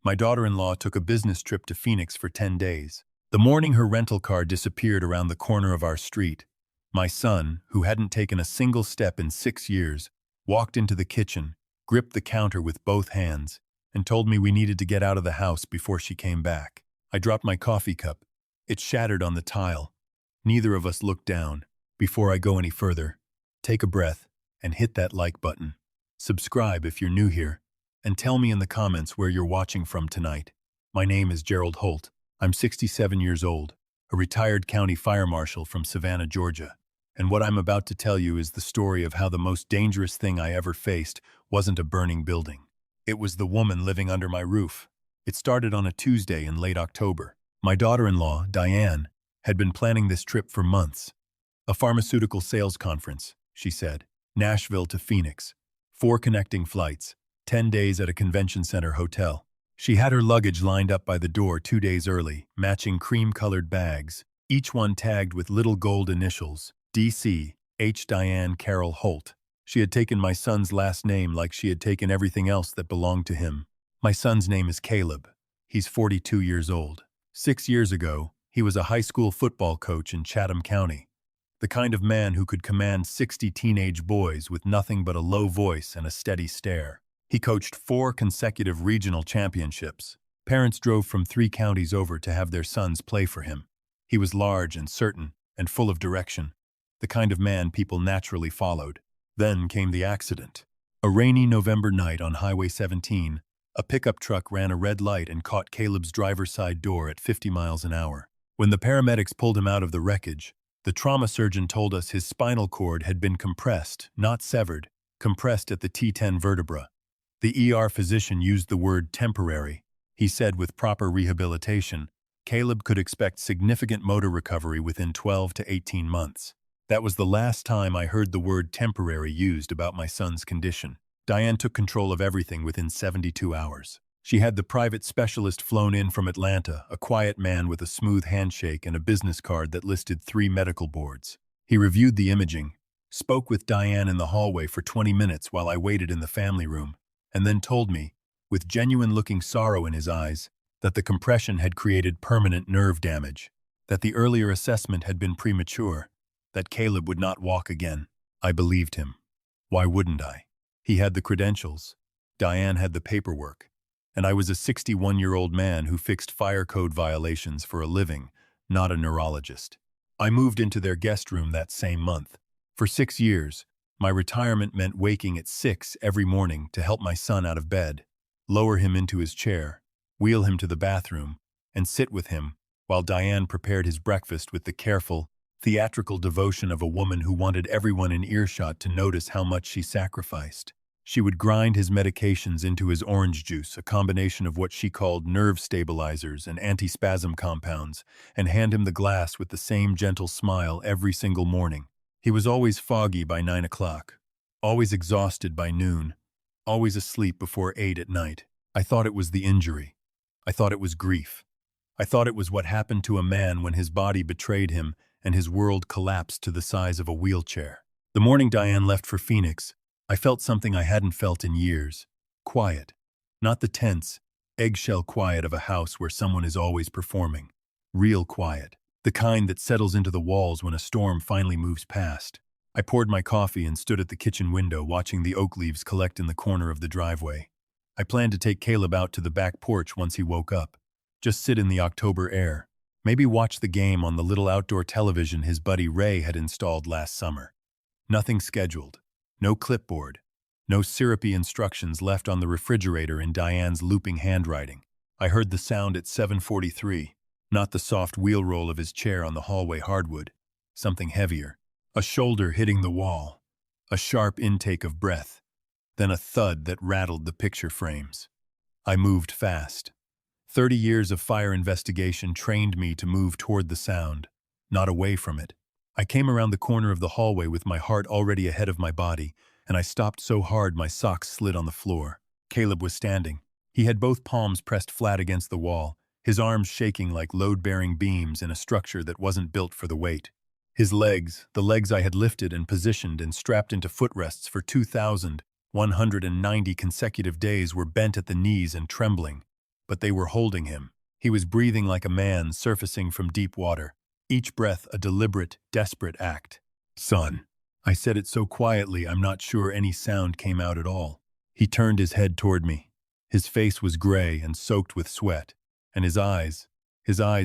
My daughter-in-law took a business trip to Phoenix for 10 days. The morning her rental car disappeared around the corner of our street, my son, who hadn't taken a single step in 6 years, walked into the kitchen, gripped the counter with both hands, and told me we needed to get out of the house before she came back. I dropped my coffee cup. It shattered on the tile. Neither of us looked down. Before I go any further, take a breath and hit that like button. Subscribe if you're new here, and tell me in the comments where you're watching from tonight. My name is Gerald Holt. I'm 67 years old, a retired county fire marshal from Savannah, Georgia. And what I'm about to tell you is the story of how the most dangerous thing I ever faced wasn't a burning building. It was the woman living under my roof. It started on a Tuesday in late October. My daughter-in-law, Diane, had been planning this trip for months. A pharmaceutical sales conference, she said. Nashville to Phoenix. 4 connecting flights. 10 days at a convention center hotel. She had her luggage lined up by the door 2 days early, matching cream-colored bags, each one tagged with little gold initials, D.C., H. Diane Carol Holt. She had taken my son's last name like she had taken everything else that belonged to him. My son's name is Caleb. He's 42 years old. 6 years ago, he was a high school football coach in Chatham County. The kind of man who could command 60 teenage boys with nothing but a low voice and a steady stare. He coached 4 consecutive regional championships. Parents drove from 3 counties over to have their sons play for him. He was large and certain and full of direction, the kind of man people naturally followed. Then came the accident. A rainy November night on Highway 17, a pickup truck ran a red light and caught Caleb's driver's side door at 50 miles an hour. When the paramedics pulled him out of the wreckage, the trauma surgeon told us his spinal cord had been compressed, not severed, compressed at the T10 vertebra. The ER physician used the word temporary. He said with proper rehabilitation, Caleb could expect significant motor recovery within 12 to 18 months. That was the last time I heard the word temporary used about my son's condition. Diane took control of everything within 72 hours. She had the private specialist flown in from Atlanta, a quiet man with a smooth handshake and a business card that listed 3 medical boards. He reviewed the imaging, spoke with Diane in the hallway for 20 minutes while I waited in the family room, and then told me, with genuine-looking sorrow in his eyes, that the compression had created permanent nerve damage, that the earlier assessment had been premature, that Caleb would not walk again. I believed him. Why wouldn't I? He had the credentials. Diane had the paperwork. And I was a 61-year-old man who fixed fire code violations for a living, not a neurologist. I moved into their guest room that same month. For 6 years, my retirement meant waking at 6 every morning to help my son out of bed, lower him into his chair, wheel him to the bathroom, and sit with him while Diane prepared his breakfast with the careful, theatrical devotion of a woman who wanted everyone in earshot to notice how much she sacrificed. She would grind his medications into his orange juice, a combination of what she called nerve stabilizers and antispasm compounds, and hand him the glass with the same gentle smile every single morning. He was always foggy by 9 o'clock, always exhausted by noon, always asleep before 8 at night. I thought it was the injury. I thought it was grief. I thought it was what happened to a man when his body betrayed him and his world collapsed to the size of a wheelchair. The morning Diane left for Phoenix, I felt something I hadn't felt in years. Quiet. Not the tense, eggshell quiet of a house where someone is always performing. Real quiet. The kind that settles into the walls when a storm finally moves past. I poured my coffee and stood at the kitchen window watching the oak leaves collect in the corner of the driveway. I planned to take Caleb out to the back porch once he woke up. Just sit in the October air. Maybe watch the game on the little outdoor television his buddy Ray had installed last summer. Nothing scheduled. No clipboard. No syrupy instructions left on the refrigerator in Diane's looping handwriting. I heard the sound at 7:43, not the soft wheel roll of his chair on the hallway hardwood. Something heavier. A shoulder hitting the wall. A sharp intake of breath. Then a thud that rattled the picture frames. I moved fast. 30 years of fire investigation trained me to move toward the sound, not away from it. I came around the corner of the hallway with my heart already ahead of my body, and I stopped so hard my socks slid on the floor. Caleb was standing. He had both palms pressed flat against the wall, his arms shaking like load-bearing beams in a structure that wasn't built for the weight. His legs, the legs I had lifted and positioned and strapped into footrests for 2,190 consecutive days, were bent at the knees and trembling. but they were holding him. He was breathing like a man surfacing from deep water, each breath a deliberate, desperate act. "Son." I said it so quietly I'm not sure any sound came out at all. He turned his head toward me. His face was gray and soaked with sweat, and his eyes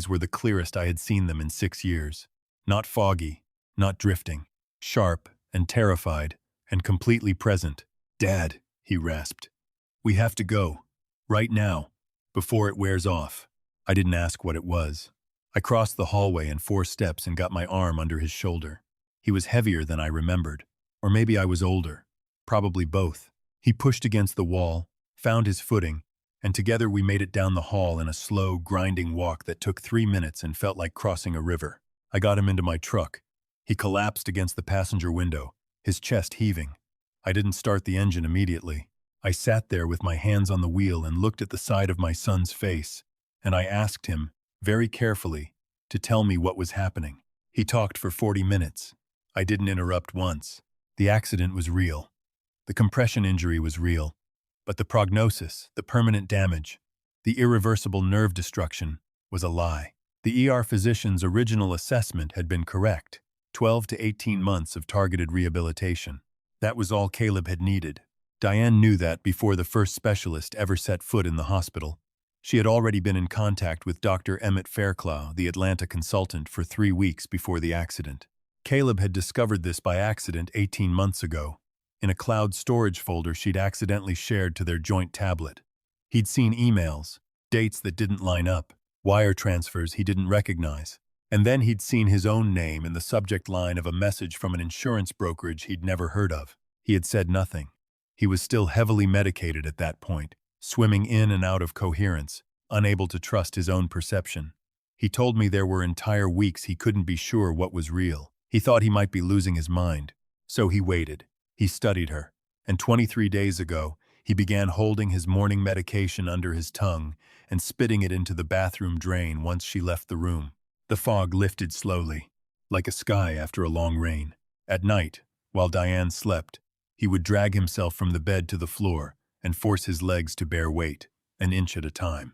were the clearest I had seen them in 6 years. Not foggy, not drifting, sharp and terrified and completely present. "Dad," he rasped, "we have to go. Right now, before it wears off." I didn't ask what it was. I crossed the hallway in 4 steps and got my arm under his shoulder. He was heavier than I remembered. Or maybe I was older. Probably both. He pushed against the wall, found his footing, and together we made it down the hall in a slow, grinding walk that took 3 minutes and felt like crossing a river. I got him into my truck. He collapsed against the passenger window, his chest heaving. I didn't start the engine immediately. I sat there with my hands on the wheel and looked at the side of my son's face, and I asked him, very carefully, to tell me what was happening. He talked for 40 minutes. I didn't interrupt once. The accident was real. The compression injury was real. But the prognosis, the permanent damage, the irreversible nerve destruction, was a lie. The ER physician's original assessment had been correct. 12 to 18 months of targeted rehabilitation. That was all Caleb had needed. Diane knew that before the first specialist ever set foot in the hospital. She had already been in contact with Dr. Emmett Fairclough, the Atlanta consultant, for 3 weeks before the accident. Caleb had discovered this by accident 18 months ago, in a cloud storage folder she'd accidentally shared to their joint tablet. He'd seen emails, dates that didn't line up, wire transfers he didn't recognize, and then he'd seen his own name in the subject line of a message from an insurance brokerage he'd never heard of. He had said nothing. He was still heavily medicated at that point, swimming in and out of coherence, unable to trust his own perception. He told me there were entire weeks he couldn't be sure what was real. He thought he might be losing his mind. So he waited. He studied her. And 23 days ago, he began holding his morning medication under his tongue and spitting it into the bathroom drain once she left the room. The fog lifted slowly, like a sky after a long rain. At night, while Diane slept, he would drag himself from the bed to the floor and force his legs to bear weight, an inch at a time.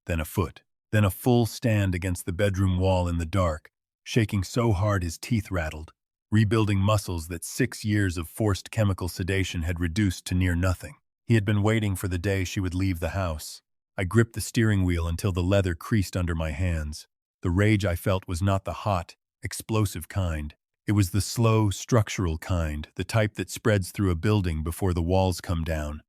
Then a foot, then a full stand against the bedroom wall in the dark, shaking so hard his teeth rattled, rebuilding muscles that 6 years of forced chemical sedation had reduced to near nothing. He had been waiting for the day she would leave the house. I gripped the steering wheel until the leather creased under my hands. The rage I felt was not the hot, explosive kind. It was the slow, structural kind, the type that spreads through a building before the walls come down.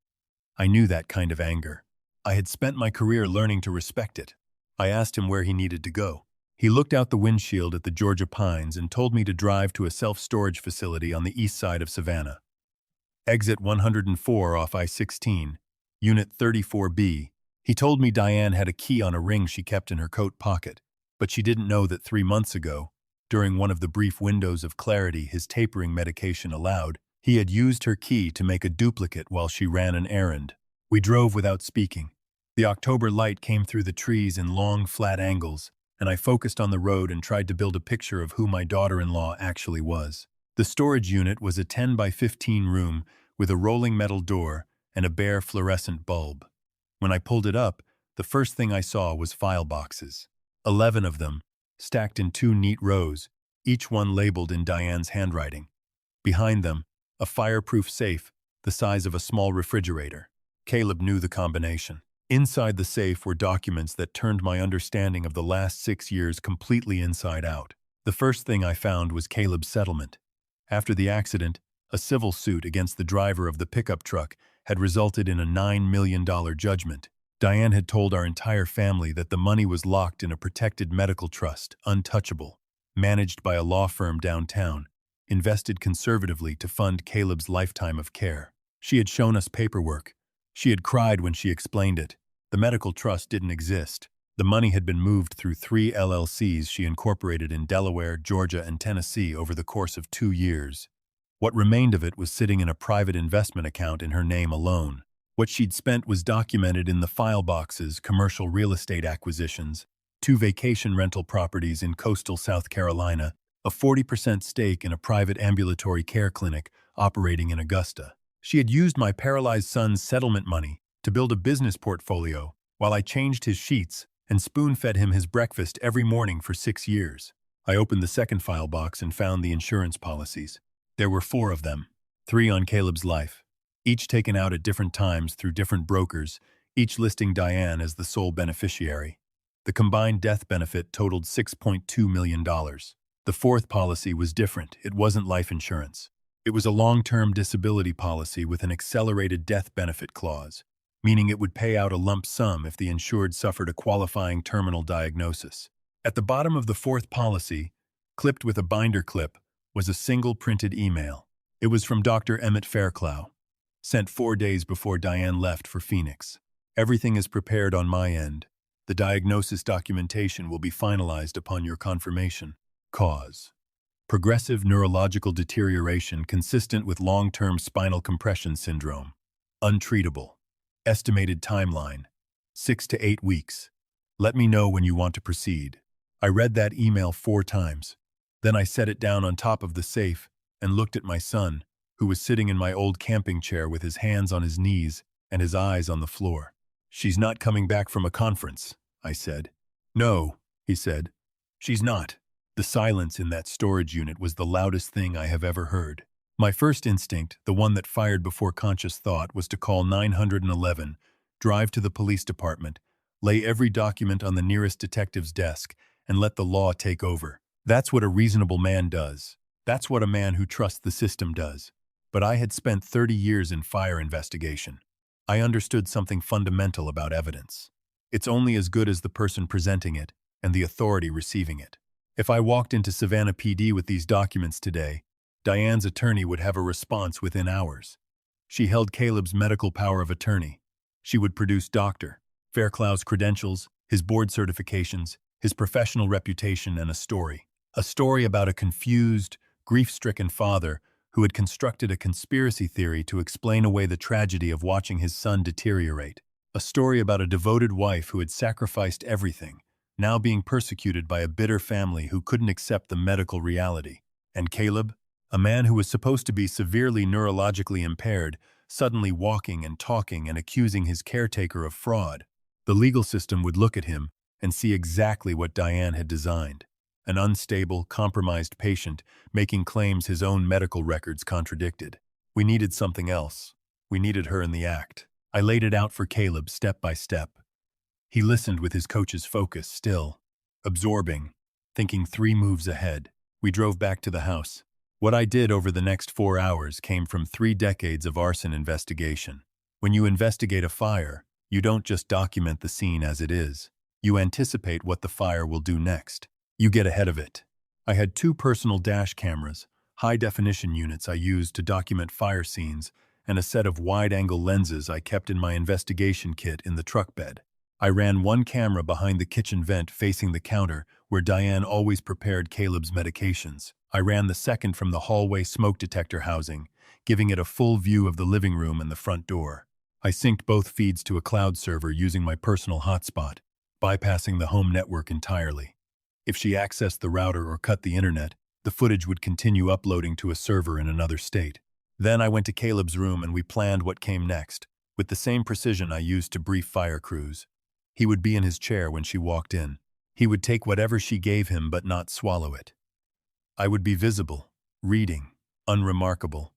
I knew that kind of anger. I had spent my career learning to respect it. I asked him where he needed to go. He looked out the windshield at the Georgia pines and told me to drive to a self-storage facility on the east side of Savannah. Exit 104 off I-16, Unit 34B. He told me Diane had a key on a ring she kept in her coat pocket, but she didn't know that 3 months ago, during one of the brief windows of clarity his tapering medication allowed, he had used her key to make a duplicate while she ran an errand. We drove without speaking. The October light came through the trees in long, flat angles, and I focused on the road and tried to build a picture of who my daughter-in-law actually was. The storage unit was a 10 by 15 room with a rolling metal door and a bare fluorescent bulb. When I pulled it up, the first thing I saw was file boxes. 11 of them, stacked in 2 neat rows, each one labeled in Diane's handwriting. Behind them, a fireproof safe the size of a small refrigerator. Caleb knew the combination. Inside the safe were documents that turned my understanding of the last 6 years completely inside out. The first thing I found was Caleb's settlement. After the accident, a civil suit against the driver of the pickup truck had resulted in a $9 million judgment. Diane had told our entire family that the money was locked in a protected medical trust, untouchable, managed by a law firm downtown, invested conservatively to fund Caleb's lifetime of care. She had shown us paperwork. She had cried when she explained it. The medical trust didn't exist. The money had been moved through 3 LLCs she incorporated in Delaware, Georgia, and Tennessee over the course of 2 years. What remained of it was sitting in a private investment account in her name alone. What she'd spent was documented in the file boxes: commercial real estate acquisitions, 2 vacation rental properties in coastal South Carolina, a 40% stake in a private ambulatory care clinic operating in Augusta. She had used my paralyzed son's settlement money to build a business portfolio while I changed his sheets and spoon-fed him his breakfast every morning for 6 years. I opened the second file box and found the insurance policies. There were 4 of them, 3 on Caleb's life, each taken out at different times through different brokers, each listing Diane as the sole beneficiary. The combined death benefit totaled $6.2 million. The 4th policy was different. It wasn't life insurance. It was a long-term disability policy with an accelerated death benefit clause, meaning it would pay out a lump sum if the insured suffered a qualifying terminal diagnosis. At the bottom of the 4th policy, clipped with a binder clip, was a single printed email. It was from Dr. Emmett Fairclough, sent 4 days before Diane left for Phoenix. Everything is prepared on my end. The diagnosis documentation will be finalized upon your confirmation. Cause: progressive neurological deterioration consistent with long-term spinal compression syndrome. Untreatable. Estimated timeline: 6 to 8 weeks. Let me know when you want to proceed. I read that email 4 times. Then I set it down on top of the safe and looked at my son, who was sitting in my old camping chair with his hands on his knees and his eyes on the floor. "She's not coming back from a conference," I said. "No," he said. "She's not." The silence in that storage unit was the loudest thing I have ever heard. My first instinct, the one that fired before conscious thought, was to call 911, drive to the police department, lay every document on the nearest detective's desk, and let the law take over. That's what a reasonable man does. That's what a man who trusts the system does. But I had spent 30 years in fire investigation. I understood something fundamental about evidence. It's only as good as the person presenting it and the authority receiving it. If I walked into Savannah PD with these documents today, Diane's attorney would have a response within hours. She held Caleb's medical power of attorney. She would produce Dr. Fairclough's credentials, his board certifications, his professional reputation, and a story. A story about a confused, grief-stricken father who had constructed a conspiracy theory to explain away the tragedy of watching his son deteriorate. A story about a devoted wife who had sacrificed everything, now being persecuted by a bitter family who couldn't accept the medical reality. And Caleb, a man who was supposed to be severely neurologically impaired, suddenly walking and talking and accusing his caretaker of fraud. The legal system would look at him and see exactly what Diane had designed. An unstable, compromised patient making claims his own medical records contradicted. We needed something else. We needed her in the act. I laid it out for Caleb step by step. He listened with his coach's focus, still, absorbing, thinking 3 moves ahead. We drove back to the house. What I did over the next 4 hours came from 3 decades of arson investigation. When you investigate a fire, you don't just document the scene as it is. You anticipate what the fire will do next. You get ahead of it. I had 2 personal dash cameras, high-definition units I used to document fire scenes, and a set of wide-angle lenses I kept in my investigation kit in the truck bed. I ran 1 camera behind the kitchen vent facing the counter where Diane always prepared Caleb's medications. I ran the second from the hallway smoke detector housing, giving it a full view of the living room and the front door. I synced both feeds to a cloud server using my personal hotspot, bypassing the home network entirely. If she accessed the router or cut the internet, the footage would continue uploading to a server in another state. Then I went to Caleb's room and we planned what came next, with the same precision I used to brief fire crews. He would be in his chair when she walked in. He would take whatever she gave him but not swallow it. I would be visible, reading, unremarkable.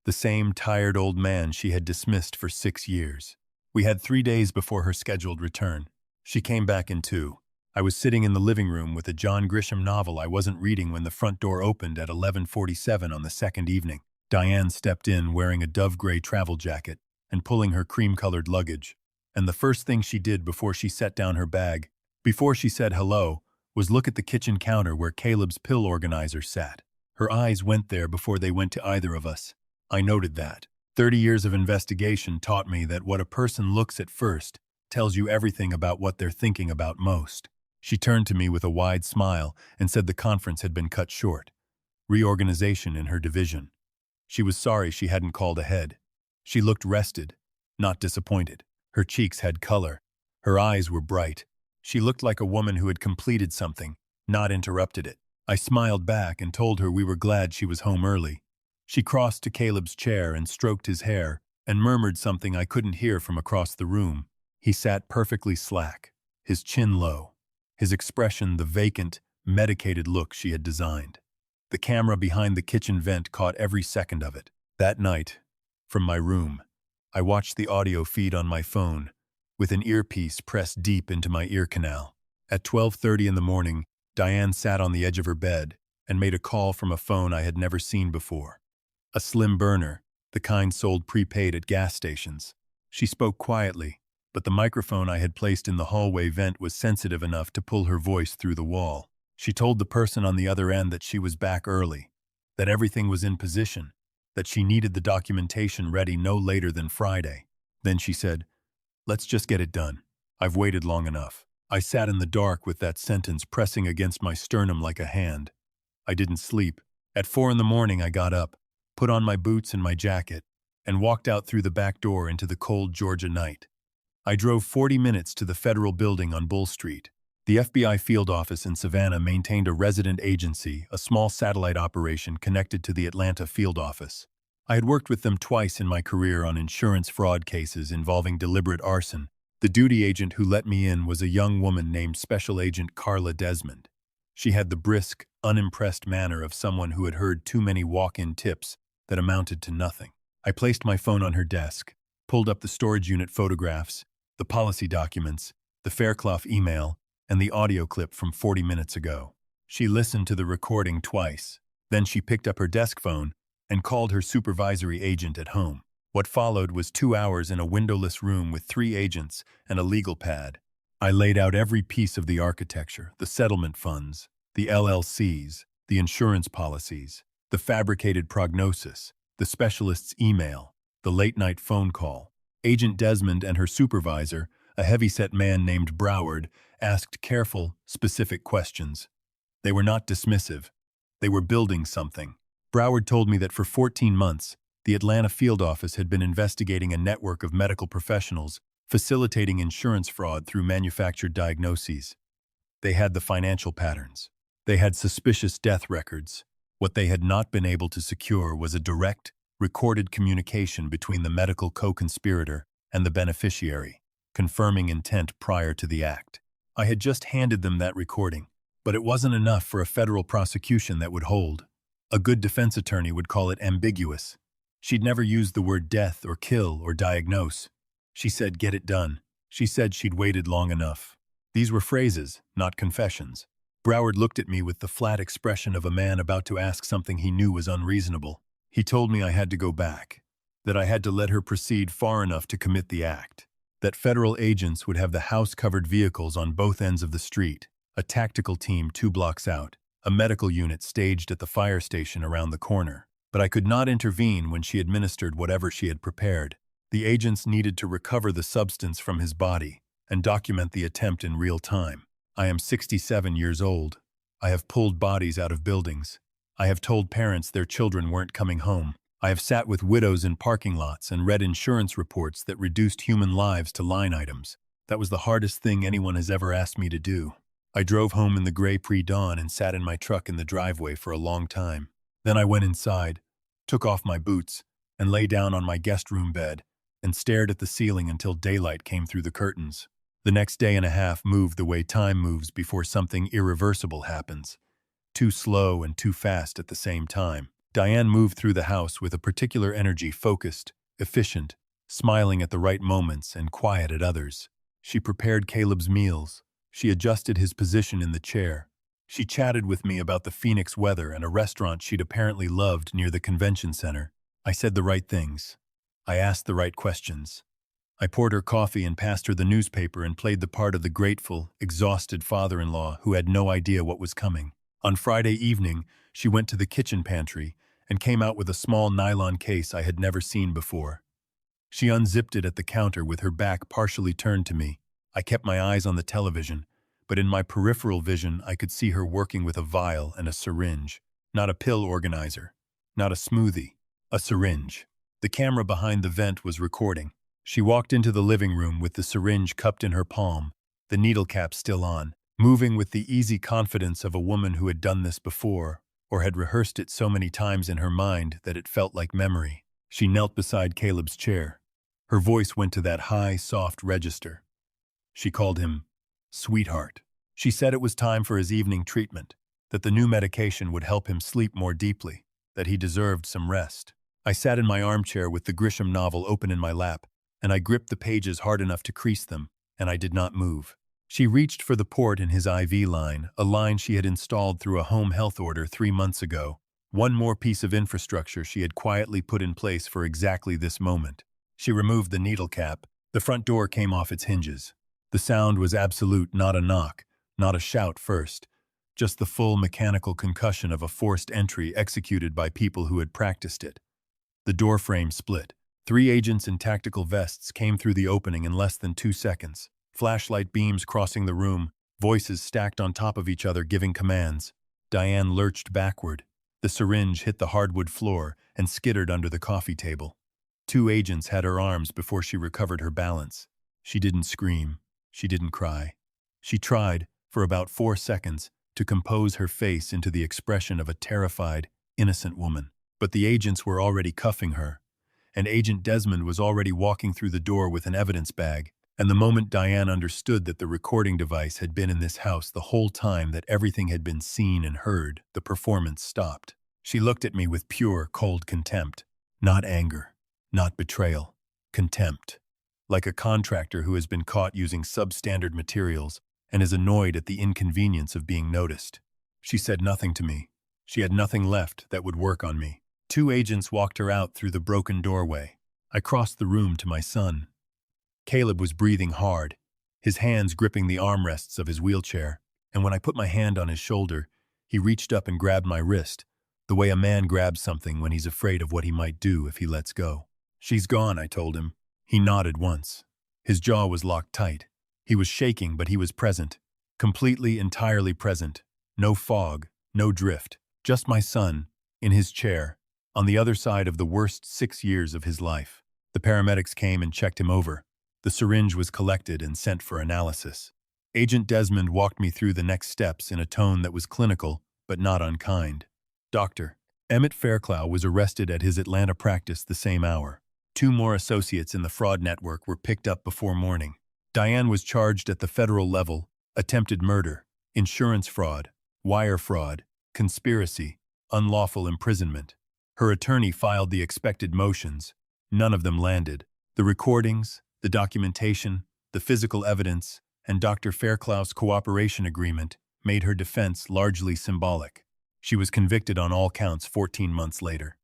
The same tired old man she had dismissed for 6 years. We had 3 days before her scheduled return. She came back in 2. I was sitting in the living room with a John Grisham novel I wasn't reading when the front door opened at 11:47 on the second evening. Diane stepped in wearing a dove-gray travel jacket and pulling her cream-colored luggage. And the first thing she did before she set down her bag, before she said hello, was look at the kitchen counter where Caleb's pill organizer sat. Her eyes went there before they went to either of us. I noted that. 30 years of investigation taught me that what a person looks at first tells you everything about what they're thinking about most. She turned to me with a wide smile and said the conference had been cut short. Reorganization in her division. She was sorry she hadn't called ahead. She looked rested, not disappointed. Her cheeks had color. Her eyes were bright. She looked like a woman who had completed something, not interrupted it. I smiled back and told her we were glad she was home early. She crossed to Caleb's chair and stroked his hair and murmured something I couldn't hear from across the room. He sat perfectly slack, his chin low, his expression the vacant, medicated look she had designed. The camera behind the kitchen vent caught every second of it. That night, from my room, I watched the audio feed on my phone, with an earpiece pressed deep into my ear canal. At 12:30 in the morning, Diane sat on the edge of her bed and made a call from a phone I had never seen before. A slim burner, the kind sold prepaid at gas stations. She spoke quietly, but the microphone I had placed in the hallway vent was sensitive enough to pull her voice through the wall. She told the person on the other end that she was back early, that everything was in position, that she needed the documentation ready no later than Friday. Then she said, "Let's just get it done. I've waited long enough." I sat in the dark with that sentence pressing against my sternum like a hand. I didn't sleep. At 4 in the morning I got up, put on my boots and my jacket, and walked out through the back door into the cold Georgia night. I drove 40 minutes to the federal building on Bull Street. The FBI field office in Savannah maintained a resident agency, a small satellite operation connected to the Atlanta field office. I had worked with them twice in my career on insurance fraud cases involving deliberate arson. The duty agent who let me in was a young woman named Special Agent Carla Desmond. She had the brisk, unimpressed manner of someone who had heard too many walk-in tips that amounted to nothing. I placed my phone on her desk, pulled up the storage unit photographs, the policy documents, the Fairclough email, and the audio clip from 40 minutes ago. She listened to the recording twice. Then she picked up her desk phone and called her supervisory agent at home. What followed was 2 hours in a windowless room with 3 agents and a legal pad. I laid out every piece of the architecture, the settlement funds, the LLCs, the insurance policies, the fabricated prognosis, the specialist's email, the late-night phone call. Agent Desmond and her supervisor, a heavy-set man named Broward, asked careful, specific questions. They were not dismissive. They were building something. Broward told me that for 14 months, the Atlanta field office had been investigating a network of medical professionals facilitating insurance fraud through manufactured diagnoses. They had the financial patterns. They had suspicious death records. What they had not been able to secure was a direct, recorded communication between the medical co-conspirator and the beneficiary, confirming intent prior to the act. I had just handed them that recording, but it wasn't enough for a federal prosecution that would hold. A good defense attorney would call it ambiguous. She'd never used the word death or kill or diagnose. She said, "Get it done." She said she'd waited long enough. These were phrases, not confessions. Broward looked at me with the flat expression of a man about to ask something he knew was unreasonable. He told me I had to go back, that I had to let her proceed far enough to commit the act, that federal agents would have the house-covered vehicles on both ends of the street, a tactical team 2 blocks out, a medical unit staged at the fire station around the corner. But I could not intervene when she administered whatever she had prepared. The agents needed to recover the substance from his body and document the attempt in real time. I am 67 years old. I have pulled bodies out of buildings. I have told parents their children weren't coming home. I have sat with widows in parking lots and read insurance reports that reduced human lives to line items. That was the hardest thing anyone has ever asked me to do. I drove home in the gray pre-dawn and sat in my truck in the driveway for a long time. Then I went inside, took off my boots, and lay down on my guest room bed and stared at the ceiling until daylight came through the curtains. The next day and a half moved the way time moves before something irreversible happens. Too slow and too fast at the same time. Diane moved through the house with a particular energy, focused, efficient, smiling at the right moments and quiet at others. She prepared Caleb's meals. She adjusted his position in the chair. She chatted with me about the Phoenix weather and a restaurant she'd apparently loved near the convention center. I said the right things. I asked the right questions. I poured her coffee and passed her the newspaper and played the part of the grateful, exhausted father-in-law who had no idea what was coming. On Friday evening, she went to the kitchen pantry and came out with a small nylon case I had never seen before. She unzipped it at the counter with her back partially turned to me. I kept my eyes on the television, but in my peripheral vision I could see her working with a vial and a syringe. Not a pill organizer, not a smoothie, a syringe. The camera behind the vent was recording. She walked into the living room with the syringe cupped in her palm, the needle cap still on, moving with the easy confidence of a woman who had done this before, or had rehearsed it so many times in her mind that it felt like memory. She knelt beside Caleb's chair. Her voice went to that high, soft register. She called him sweetheart. She said it was time for his evening treatment, that the new medication would help him sleep more deeply, that he deserved some rest. I sat in my armchair with the Grisham novel open in my lap, and I gripped the pages hard enough to crease them, and I did not move. She reached for the port in his IV line, a line she had installed through a home health order 3 months ago. One more piece of infrastructure she had quietly put in place for exactly this moment. She removed the needle cap. The front door came off its hinges. The sound was absolute, not a knock, not a shout first, just the full mechanical concussion of a forced entry executed by people who had practiced it. The door frame split. 3 agents in tactical vests came through the opening in less than 2 seconds. Flashlight beams crossing the room, voices stacked on top of each other giving commands. Diane lurched backward. The syringe hit the hardwood floor and skittered under the coffee table. 2 agents had her arms before she recovered her balance. She didn't scream. She didn't cry. She tried, for about 4 seconds, to compose her face into the expression of a terrified, innocent woman. But the agents were already cuffing her, and Agent Desmond was already walking through the door with an evidence bag. And the moment Diane understood that the recording device had been in this house the whole time that everything had been seen and heard, the performance stopped. She looked at me with pure, cold contempt. Not anger, not betrayal, contempt. Like a contractor who has been caught using substandard materials and is annoyed at the inconvenience of being noticed. She said nothing to me. She had nothing left that would work on me. 2 agents walked her out through the broken doorway. I crossed the room to my son. Caleb was breathing hard, his hands gripping the armrests of his wheelchair, and when I put my hand on his shoulder, he reached up and grabbed my wrist, the way a man grabs something when he's afraid of what he might do if he lets go. "She's gone," I told him. He nodded once. His jaw was locked tight. He was shaking, but he was present. Completely, entirely present. No fog, no drift. Just my son, in his chair, on the other side of the worst 6 years of his life. The paramedics came and checked him over. The syringe was collected and sent for analysis. Agent Desmond walked me through the next steps in a tone that was clinical, but not unkind. "Doctor, Emmett Fairclough was arrested at his Atlanta practice the same hour. 2 more associates in the fraud network were picked up before morning. Diane was charged at the federal level, attempted murder, insurance fraud, wire fraud, conspiracy, unlawful imprisonment. Her attorney filed the expected motions. None of them landed. The recordings, the documentation, the physical evidence, and Dr. Fairclough's cooperation agreement made her defense largely symbolic. She was convicted on all counts 14 months later.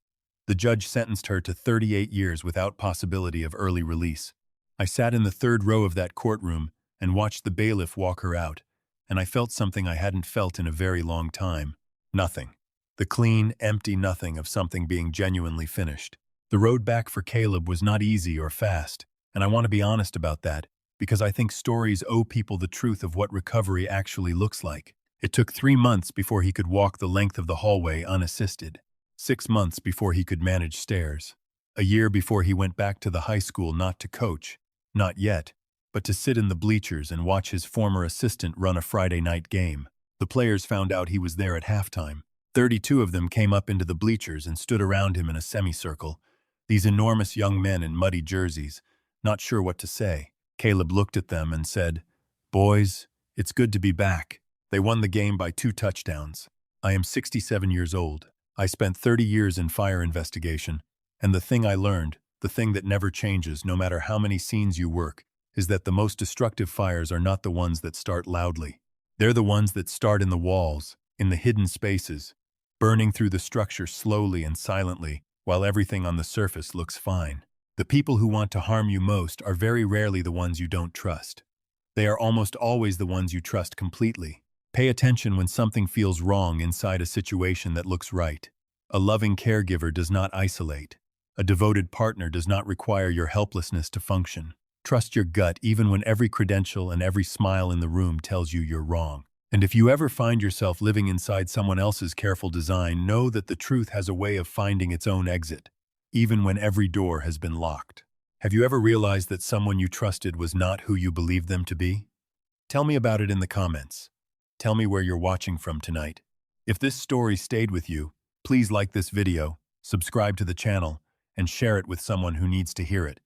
The judge sentenced her to 38 years without possibility of early release. I sat in the 3rd row of that courtroom and watched the bailiff walk her out, and I felt something I hadn't felt in a very long time. Nothing. The clean, empty nothing of something being genuinely finished. The road back for Caleb was not easy or fast, and I want to be honest about that, because I think stories owe people the truth of what recovery actually looks like. It took 3 months before he could walk the length of the hallway unassisted. 6 months before he could manage stairs. A year before he went back to the high school not to coach, not yet, but to sit in the bleachers and watch his former assistant run a Friday night game. The players found out he was there at halftime. 32 of them came up into the bleachers and stood around him in a semicircle. These enormous young men in muddy jerseys, not sure what to say. Caleb looked at them and said, "Boys, it's good to be back." They won the game by 2 touchdowns. I am 67 years old. I spent 30 years in fire investigation, and the thing I learned, the thing that never changes no matter how many scenes you work, is that the most destructive fires are not the ones that start loudly. They're the ones that start in the walls, in the hidden spaces, burning through the structure slowly and silently, while everything on the surface looks fine. The people who want to harm you most are very rarely the ones you don't trust. They are almost always the ones you trust completely. Pay attention when something feels wrong inside a situation that looks right. A loving caregiver does not isolate. A devoted partner does not require your helplessness to function. Trust your gut even when every credential and every smile in the room tells you you're wrong. And if you ever find yourself living inside someone else's careful design, know that the truth has a way of finding its own exit, even when every door has been locked. Have you ever realized that someone you trusted was not who you believed them to be? Tell me about it in the comments. Tell me where you're watching from tonight. If this story stayed with you, please like this video, subscribe to the channel, and share it with someone who needs to hear it.